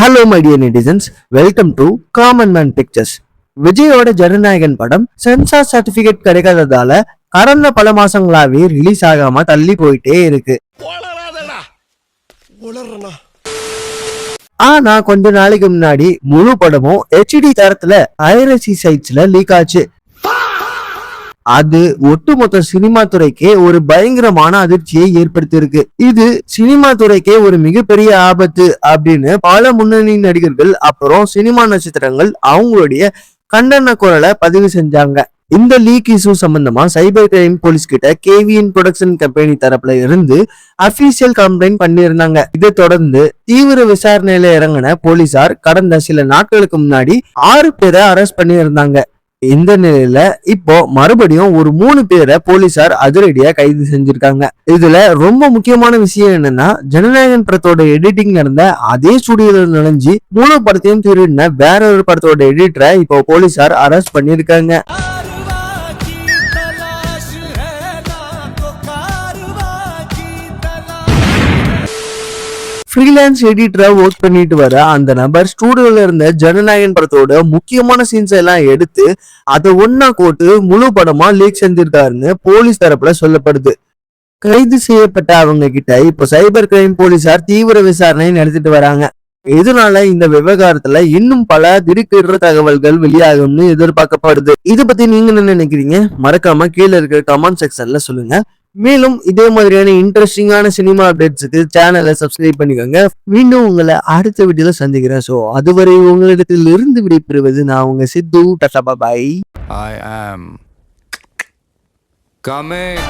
Hello my dear netizens, welcome to common man pictures. விஜயோட ஜனநாயகன் படம் sensor certificate கிடைக்காததால கடந்த பல மாசங்களாவே ரிலீஸ் ஆகாம தள்ளி போயிட்டே இருக்கு. ஆனா கொஞ்ச நாளைக்கு முன்னாடி முழு படமும் HD தரத்துல ஐரசி சைட்ஸ்ல லீக் ஆச்சு. அது ஒட்டுமொத்த சினிமா துறைக்கே ஒரு பயங்கரமான அதிர்ச்சியை ஏற்படுத்தியிருக்கு. இது சினிமா துறைக்கே ஒரு மிகப்பெரிய ஆபத்து அப்படின்னு பல முன்னணி நடிகர்கள் அப்புறம் சினிமா நட்சத்திரங்கள் அவங்களுடைய கண்டன குரலை பதிவு செஞ்சாங்க. இந்த லீக் இஷ்யூ சம்பந்தமா சைபர் கிரைம் போலீஸ் கிட்ட KVN ப்ரொடக்ஷன் கம்பெனி தரப்புல இருந்து அபிஷியல் கம்ப்ளைண்ட் பண்ணியிருந்தாங்க. இதை தொடர்ந்து தீவிர விசாரணையில இறங்கின போலீசார் கடந்த சில நாட்களுக்கு முன்னாடி 6 பேரை அரெஸ்ட் பண்ணியிருந்தாங்க. இந்த நிலையில இப்போ மறுபடியும் ஒரு 3 பேரை போலீசார் அதிரடியா கைது செஞ்சிருக்காங்க. இதுல ரொம்ப முக்கியமான விஷயம் என்னன்னா, ஜனநாயகன் படத்தோட எடிட்டிங் நடந்த அதே ஸ்டுடியோல நுழைஞ்சு முழு படத்தையும் திருடின வேற ஒரு படத்தோட எடிட்டரை இப்போ போலீசார் அரெஸ்ட் பண்ணிருக்காங்க. ஃப்ரீலான்ஸ் எடிட்டரா ஒர்க் பண்ணிட்டு வர அந்த நபர் ஸ்டூடியோல இருந்த ஜனநாயகன் படத்தோட முக்கியமான சீன்ஸ் எல்லாம் எடுத்து அதை ஒன்னா கோட்டு முழு படமா லீக் செஞ்சிருக்காருன்னு போலீஸ் தரப்புல சொல்லப்படுது. கைது செய்யப்பட்ட அவங்க கிட்ட இப்போ சைபர் கிரைம் போலீசார் தீவிர விசாரணை நடத்திட்டு வராங்க. இதனால இந்த விவகாரத்துல இன்னும் பல திடுக்கிடுற தகவல்கள் வெளியாகும்னு எதிர்பார்க்கப்படுது. இதை பத்தி நீங்க என்ன நினைக்கிறீங்க? மறக்காம கீழே இருக்கிற கமெண்ட் செக்ஷன்ல சொல்லுங்க. மேலும் இதே மாதிரியான இன்ட்ரெஸ்டிங்கான சினிமா அப்டேட்ஸுக்கு சேனலை சப்ஸ்கிரைப் பண்ணிக்கோங்க. மீண்டும் உங்களை அடுத்த வீடியோல சந்திக்கிறேன். ஸோ அதுவரை உங்களிடத்தில் இருந்து விடைபெறுவது நான் உங்க சித்து. டாடா பாய். I am coming.